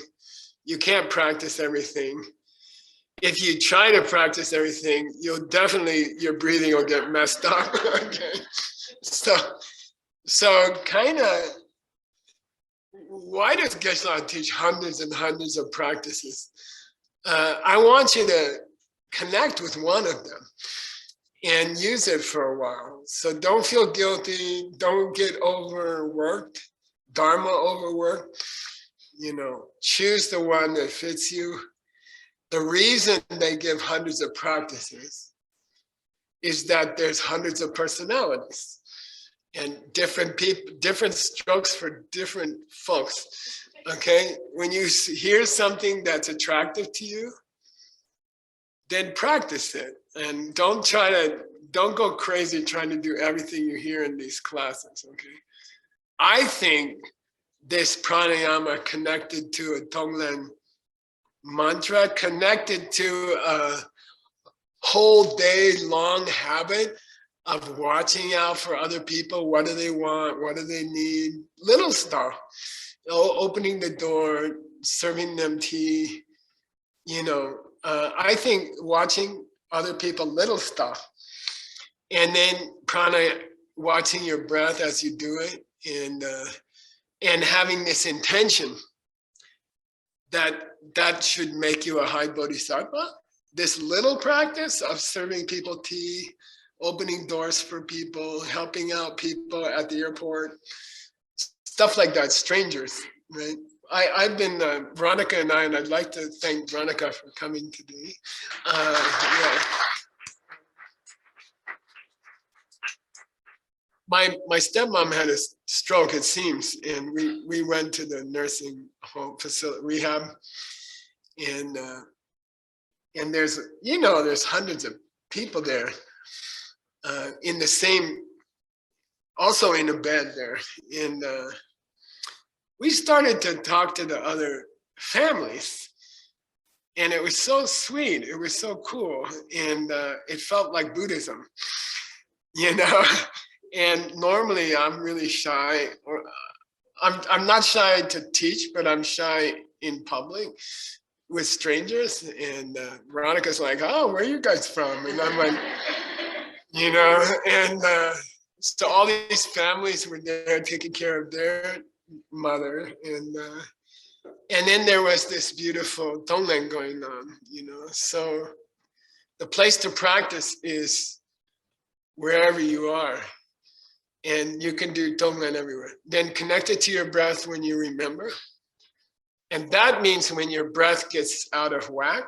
You can't practice everything. If you try to practice everything, your breathing will get messed up, okay? So kind of, why does Geshe teach hundreds and hundreds of practices? I want you to connect with one of them and use it for a while. So don't feel guilty. Don't get overworked, Dharma overworked. You know, choose the one that fits you. The reason they give hundreds of practices is that there's hundreds of personalities and different people, different strokes for different folks. Okay, when you hear something that's attractive to you, then practice it, and don't go crazy trying to do everything you hear in these classes. Okay, I think this pranayama connected to a Tonglen mantra, connected to a whole day long habit of watching out for other people. What do they want? What do they need? Little stuff. Opening the door, serving them tea. You know, I think watching other people, little stuff. And then prana, watching your breath as you do it, and having this intention that should make you a high bodhisattva. this little practice of serving people tea, opening doors for people, helping out people at the airport, stuff like that, strangers, right? I've been, Veronica and I'd like to thank Veronica for coming today. Yeah. My stepmom had a stroke, it seems, and we went to the nursing home facility, rehab, and there's, there's hundreds of people there in the same, also in a bed there. And we started to talk to the other families, and it was so sweet. It was so cool. And it felt like Buddhism, And normally I'm really shy, or I'm not shy to teach, but I'm shy in public with strangers. And Veronica's like, "Oh, where are you guys from?" And I'm like, and so all these families were there taking care of their mother, and then there was this beautiful tonglen going on, So the place to practice is wherever you are, and you can do tonglen everywhere. Then connect it to your breath when you remember, and that means when your breath gets out of whack,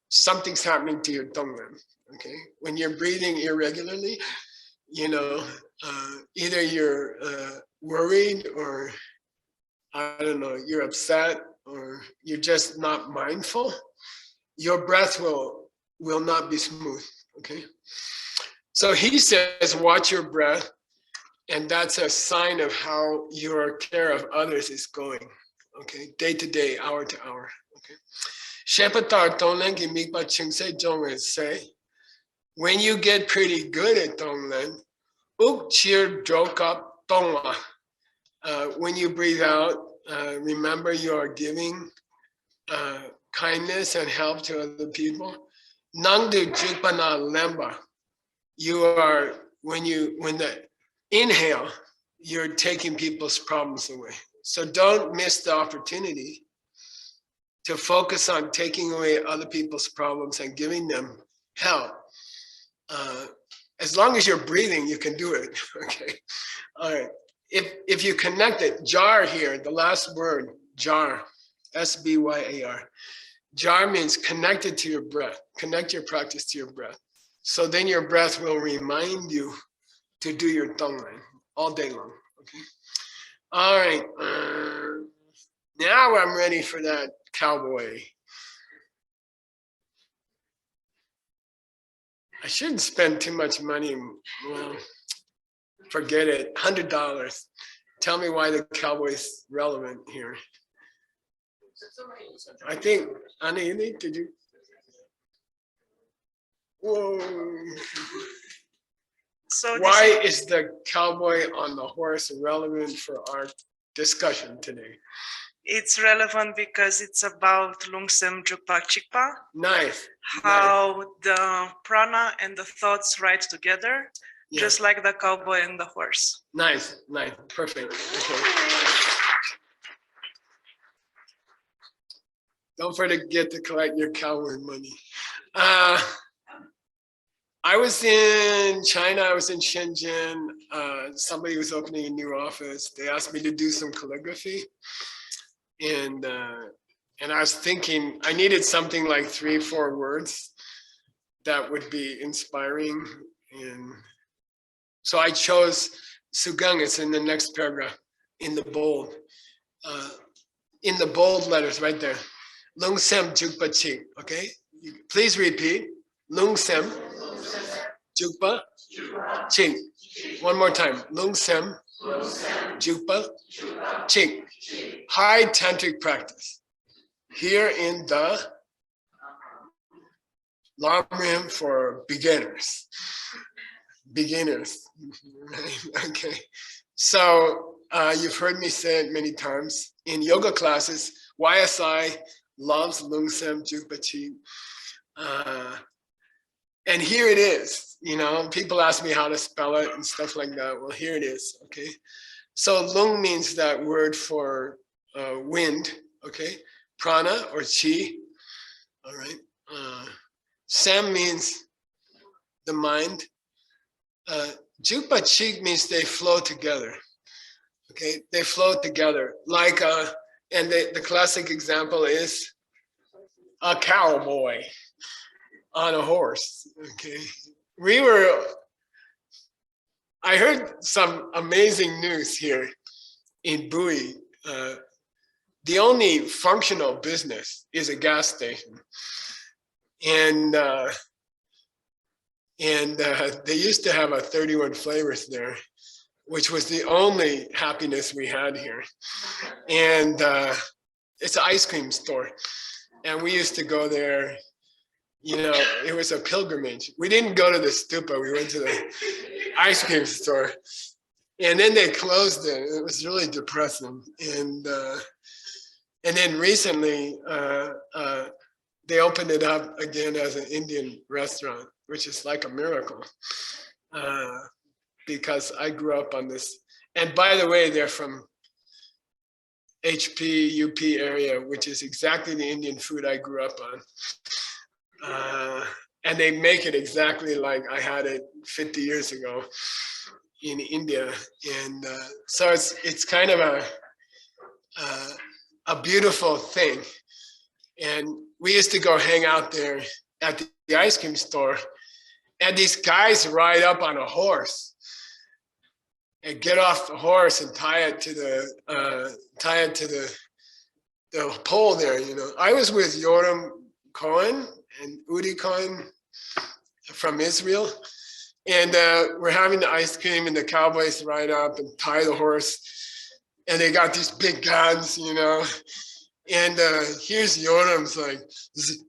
something's happening to your tonglen. Okay, when you're breathing irregularly, either you're worried, or I don't know, you're upset, or you're just not mindful, your breath will not be smooth, okay? So he says, watch your breath, and that's a sign of how your care of others is going, okay? Day to day, hour to hour, okay? Shepatar Tonglen ki mikpa chingse jongwe say, when you get pretty good at Tonglen, uk chir drokap tongwa. When you breathe out, remember you are giving kindness and help to other people. Nangdu jukpana lemba. You are, when the inhale, you're taking people's problems away. So don't miss the opportunity to focus on taking away other people's problems and giving them help. As long as you're breathing, you can do it, okay? All right. If you connect it, jar here, the last word, jar, S-B-Y-A-R. Jar means connected to your breath. Connect your practice to your breath. So then your breath will remind you to do your tonglen all day long, okay? All right, now I'm ready for that cowboy. I shouldn't spend too much money. Well, forget it, $100. Tell me why the cowboy's relevant here. I think, Annie, did you? Whoa. So why is the cowboy on the horse relevant for our discussion today? It's relevant because it's about Lungsem Drukpa Chikpa. Nice. How the prana and the thoughts ride together, just like the cowboy and the horse. Nice, perfect. Okay. Don't forget to collect your cowboy money. I was in China, I was in Shenzhen. Somebody was opening a new office. They asked me to do some calligraphy. And I was thinking, I needed something like 3-4 words that would be inspiring. And so I chose Sugang. It's in the next paragraph, in the bold letters right there. Lungsem Jukpa Ching, okay? Please repeat. Lungsem Jukpa Ching. One more time. Lungsem Jukpa Ching. High tantric practice. Here in the Lam Rim for beginners. Okay. So you've heard me say it many times. In yoga classes, YSI loves Lungsem Jukpa Ching. And here it is, people ask me how to spell it and stuff like that. Well, here it is, okay? So lung means that word for wind, okay? Prana or chi, all right? Sam means the mind. Jupa Chik means they flow together. Okay, they flow together. Like, and the classic example is a cowboy on a horse. Okay, I heard some amazing news here in Bowie. The only functional business is a gas station. And they used to have a 31 flavors there, which was the only happiness we had here. And it's an ice cream store. And we used to go there, you know, it was a pilgrimage. We didn't go to the stupa, we went to the ice cream store. And then they closed it. It was really depressing. And then recently, they opened it up again as an Indian restaurant, which is like a miracle, because I grew up on this. And by the way, they're from HP, UP area, which is exactly the Indian food I grew up on. And they make it exactly like I had it 50 years ago in India. And so it's kind of a beautiful thing. And we used to go hang out there at the ice cream store, and these guys ride up on a horse and get off the horse and tie it to the pole there. You know, I was with Yoram Cohen and Udi Cohen from Israel, and we're having the ice cream, and the cowboys ride up and tie the horse, and they got these big guns, you know. And here's Yoram's like,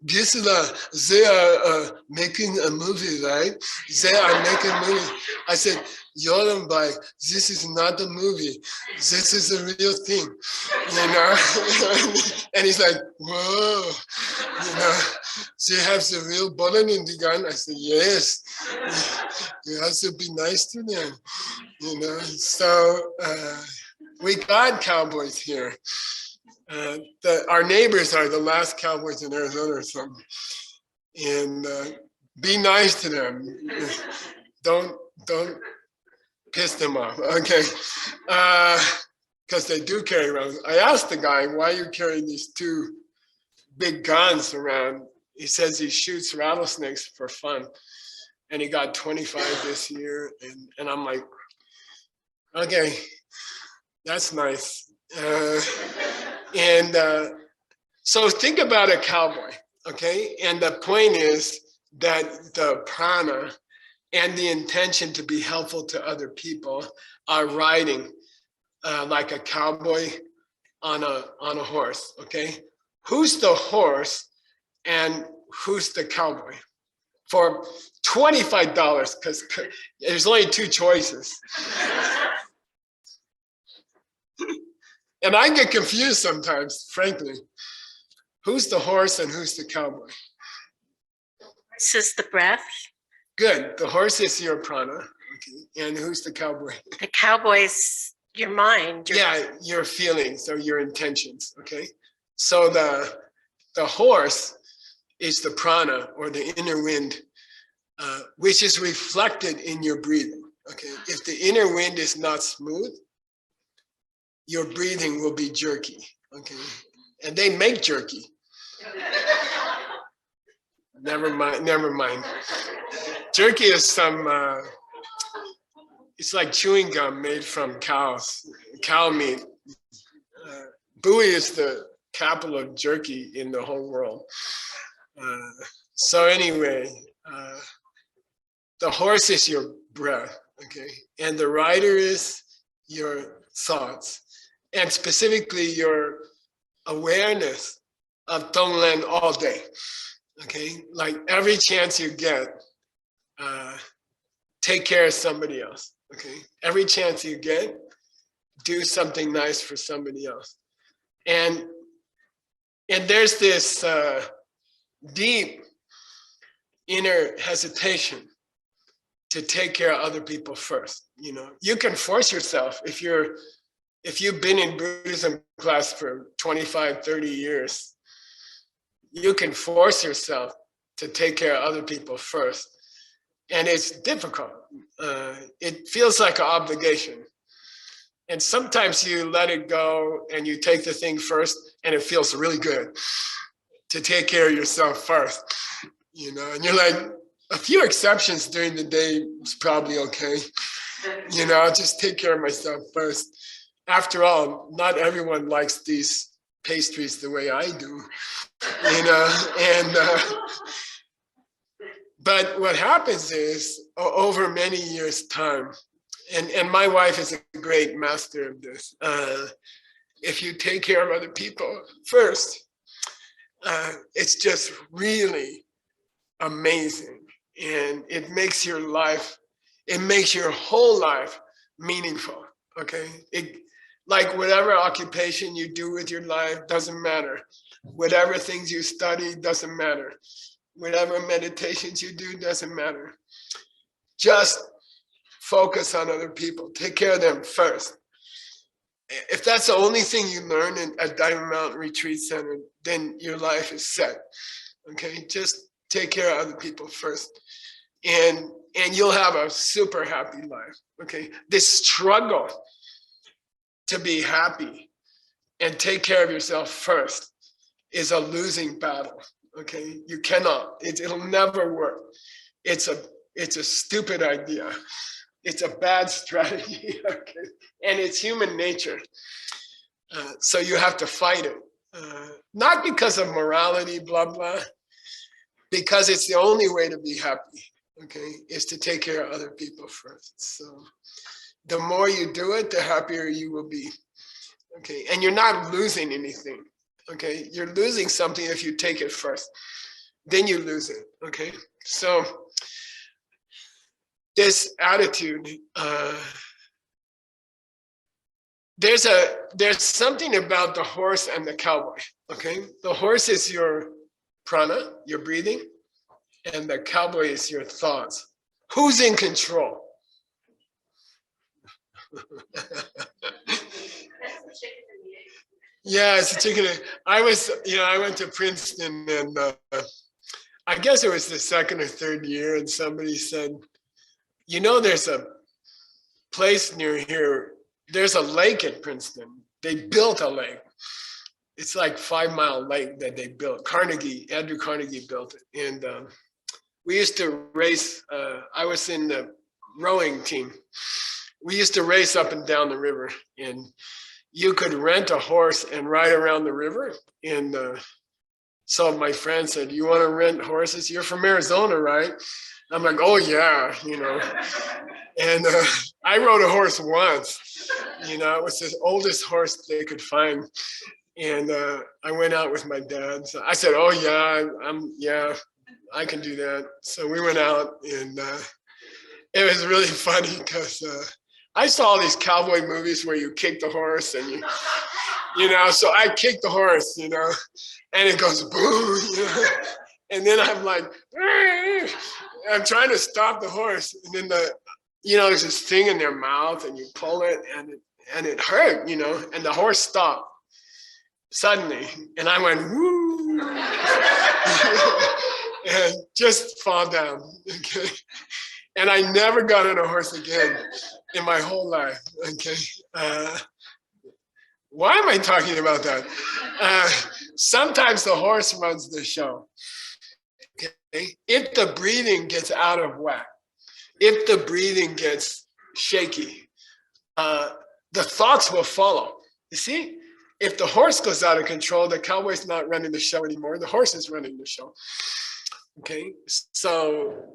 Gisela, they are making a movie, right? They are making a movie. I said, Yoram, like, this is not a movie. This is a real thing, you know? And he's like, whoa, you know, they have the real bullet in the gun. I said, yes, you have to be nice to them, you know? So we got cowboys here. Our neighbors are the last cowboys in Arizona or something. And be nice to them. Don't piss them off, okay? Because they do carry around. I asked the guy, why are you carrying these two big guns around? He says he shoots rattlesnakes for fun. And he got 25 this year. And I'm like, okay, that's nice. So think about a cowboy, okay? And the point is that the prana and the intention to be helpful to other people are riding like a cowboy on a horse, okay? Who's the horse and who's the cowboy? For $25, because there's only two choices. And I get confused sometimes, frankly. Who's the horse and who's the cowboy? This is the breath. Good. The horse is your prana. Okay. And who's the cowboy? The cowboy's your mind. Your feelings or your intentions. Okay. So the horse is the prana or the inner wind, which is reflected in your breathing. Okay. If the inner wind is not smooth, your breathing will be jerky, okay? And they make jerky. Never mind. Jerky is it's like chewing gum made from cow meat. Bowie is the capital of jerky in the whole world. So anyway, the horse is your breath, okay? And the rider is your thoughts. And specifically your awareness of Tonglen all day, okay? Like every chance you get, take care of somebody else, okay? Every chance you get, do something nice for somebody else. And there's this deep inner hesitation to take care of other people first, you know? You can force yourself if you've been in Buddhism class for 25, 30 years, you can force yourself to take care of other people first. And it's difficult. It feels like an obligation. And sometimes you let it go and you take the thing first, and it feels really good to take care of yourself first, you know, and you're like, a few exceptions during the day is probably okay. You know, I'll just take care of myself first. After all, not everyone likes these pastries the way I do, you know, and, but what happens is over many years' time, and my wife is a great master of this. If you take care of other people first, it's just really amazing. And it makes your life, it makes your whole life meaningful, okay? Like whatever occupation you do with your life, doesn't matter. Whatever things you study, doesn't matter. Whatever meditations you do, doesn't matter. Just focus on other people, take care of them first. If that's the only thing you learn at Diamond Mountain Retreat Center, then your life is set, okay? Just take care of other people first. And you'll have a super happy life, okay? This struggle to be happy and take care of yourself first is a losing battle, okay? You cannot, it'll never work. It's a stupid idea. It's a bad strategy, okay? And it's human nature. So you have to fight it. Not because of morality, blah, blah, because it's the only way to be happy, okay, is to take care of other people first. So the more you do it, the happier you will be, okay? And you're not losing anything, okay? You're losing something if you take it first. Then you lose it, okay? So this attitude, there's something about the horse and the cowboy, okay? The horse is your prana, your breathing, and the cowboy is your thoughts. Who's in control? Yeah, it's a chicken. I went to Princeton, and I guess it was the second or third year, and somebody said, you know, there's a place near here. There's a lake at Princeton. They built a lake. It's like 5 Mile Lake that they built. Andrew Carnegie built it. And we used to race. I was in the rowing team. We used to race up and down the river, and you could rent a horse and ride around the river. And so my friend said, you want to rent horses? You're from Arizona, right? I'm like, oh yeah, you know. And I rode a horse once, you know, it was the oldest horse they could find. And I went out with my dad. So I said, oh yeah, I can do that. So we went out, and it was really funny because I saw all these cowboy movies where you kick the horse and you know, so I kicked the horse, you know, and it goes boom, you know, and then I'm like, I'm trying to stop the horse, and then there's this thing in their mouth, and you pull it, and it hurt, you know, and the horse stopped suddenly, and I went woo, and just fall down, okay, and I never got on a horse again in my whole life, okay. Why am I talking about that? Sometimes the horse runs the show. Okay? If the breathing gets out of whack, if the breathing gets shaky, the thoughts will follow. You see, if the horse goes out of control, the cowboy's not running the show anymore. The horse is running the show. Okay, so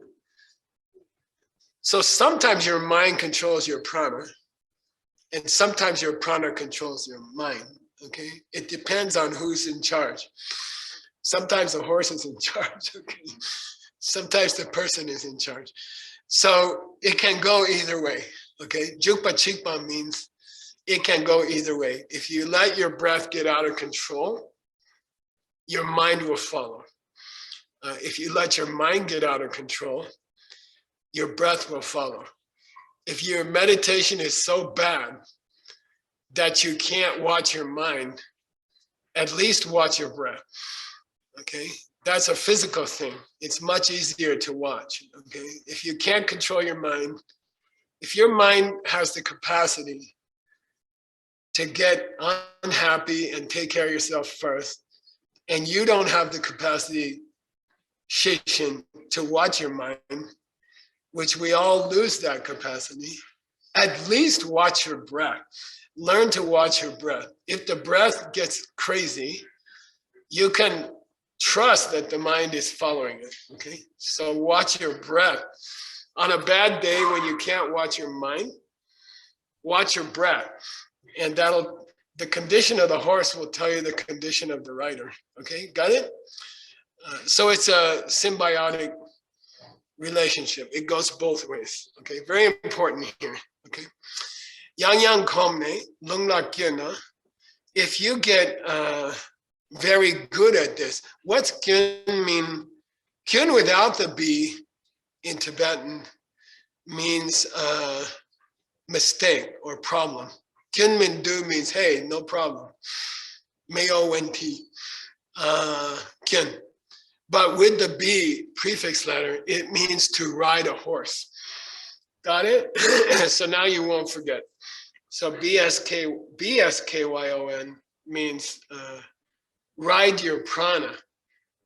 sometimes your mind controls your prana, and sometimes your prana controls your mind, okay? It depends on who's in charge. Sometimes the horse is in charge, okay? Sometimes the person is in charge. So it can go either way, okay? Jukpa Chikpa means it can go either way. If you let your breath get out of control, your mind will follow. If you let your mind get out of control, your breath will follow. If your meditation is so bad that you can't watch your mind, at least watch your breath, okay? That's a physical thing. It's much easier to watch. Okay, if you can't control your mind, if your mind has the capacity to get unhappy and take care of yourself first, and you don't have the capacity, Shishin, to watch your mind, which we all lose that capacity, at least watch your breath. Learn to watch your breath. If the breath gets crazy, you can trust that the mind is following it, okay? So watch your breath. On a bad day when you can't watch your mind, watch your breath. And the condition of the horse will tell you the condition of the rider, okay? Got it? So it's a symbiotic relationship. It goes both ways, okay? Very important here, okay? Yang yang komne, lung la kyuna. If you get very good at this, what's kyun mean? Kyun without the B in Tibetan means mistake or problem. Kyun min du means, hey, no problem. Meo wen ti. Kyun. But with the B prefix letter, it means to ride a horse. Got it? So now you won't forget. So BSKYON means ride your prana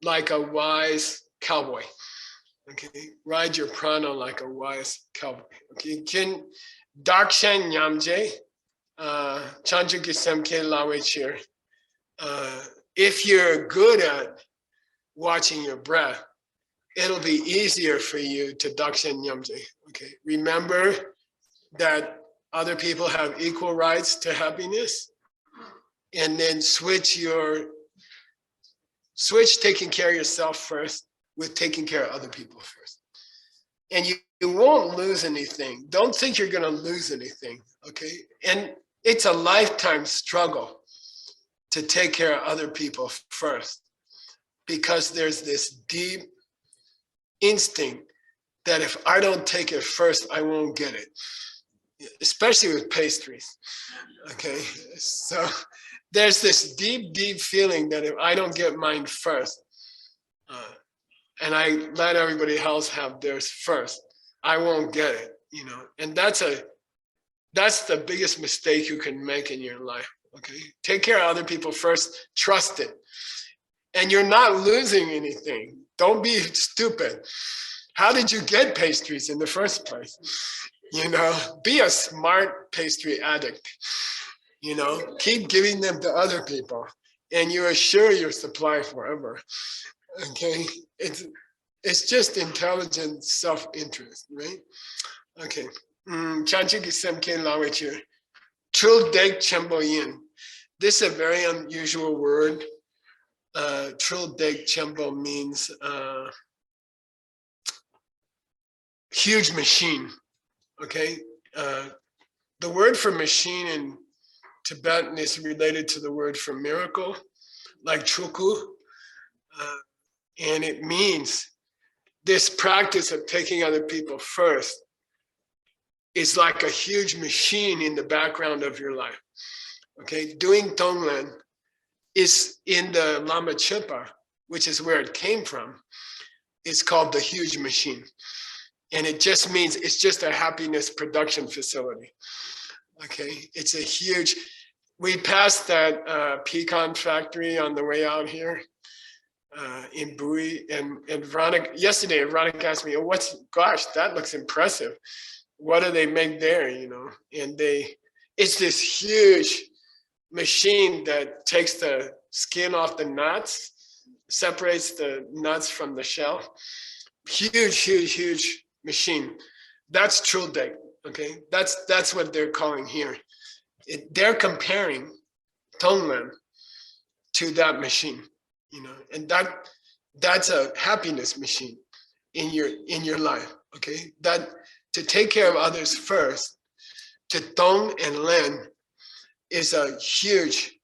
like a wise cowboy. Okay, ride your prana like a wise cowboy. Okay, Kin Dakshan Nyamje, Chanju Gisemke Lawe Chir. If you're good at watching your breath, it'll be easier for you to Dakshan Nyamje. Okay, remember that other people have equal rights to happiness, and then switch taking care of yourself first with taking care of other people first. And you won't lose anything. Don't think you're going to lose anything, okay? And it's a lifetime struggle to take care of other people first, because there's this deep instinct that if I don't take it first, I won't get it, especially with pastries, okay? So there's this deep, deep feeling that if I don't get mine first, and I let everybody else have theirs first, I won't get it, you know? And that's the biggest mistake you can make in your life, okay? Take care of other people first, trust it. And you're not losing anything. Don't be stupid. How did you get pastries in the first place? You know, be a smart pastry addict. You know, keep giving them to other people, and you assure your supply forever. Okay, it's just intelligent self-interest, right? Okay. Chanchi Gisemke Lawechu. Trul Deg Chembo Yin. This is a very unusual word. Trul Deg Chembo means huge machine. Okay. The word for machine in Tibetan is related to the word for miracle, like chuku. And it means this practice of taking other people first is like a huge machine in the background of your life. Okay, doing Tonglen is in the Lama Chipa, which is where it came from. It's called the huge machine. And it just means it's just a happiness production facility. Okay, it's a huge, we passed that pecan factory on the way out here in Bowie, and Veronica, yesterday, Veronica asked me, oh, gosh, that looks impressive. What do they make there, you know? And it's this huge machine that takes the skin off the nuts, separates the nuts from the shell. Huge, huge, huge machine. That's Truldek, okay? That's what they're calling here. They're comparing Tonglen to that machine, you know, and that's a happiness machine in your life, okay? That to take care of others first, to Tong and Len is a huge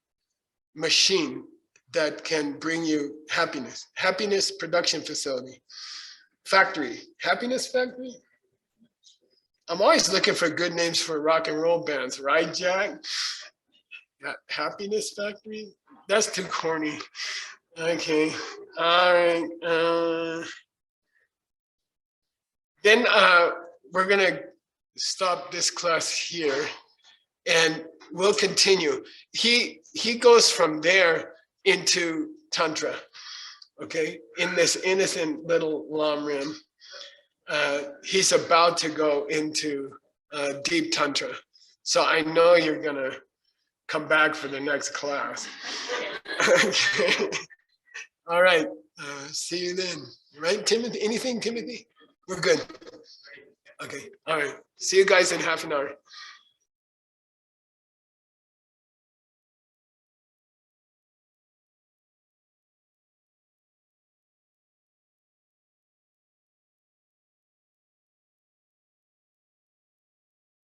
machine that can bring you happiness. Happiness production facility. Factory. Happiness factory? I'm always looking for good names for rock and roll bands, right, Jack? Happiness factory? That's too corny. Okay. All right. Then we're gonna stop this class here, and we'll continue. He goes from there into Tantra, okay, in this innocent little Lam Rim. He's about to go into deep Tantra. So I know you're gonna come back for the next class. Okay. All right. See you then. Right, Timothy? Anything, Timothy? We're good. Okay. All right. See you guys in half an hour.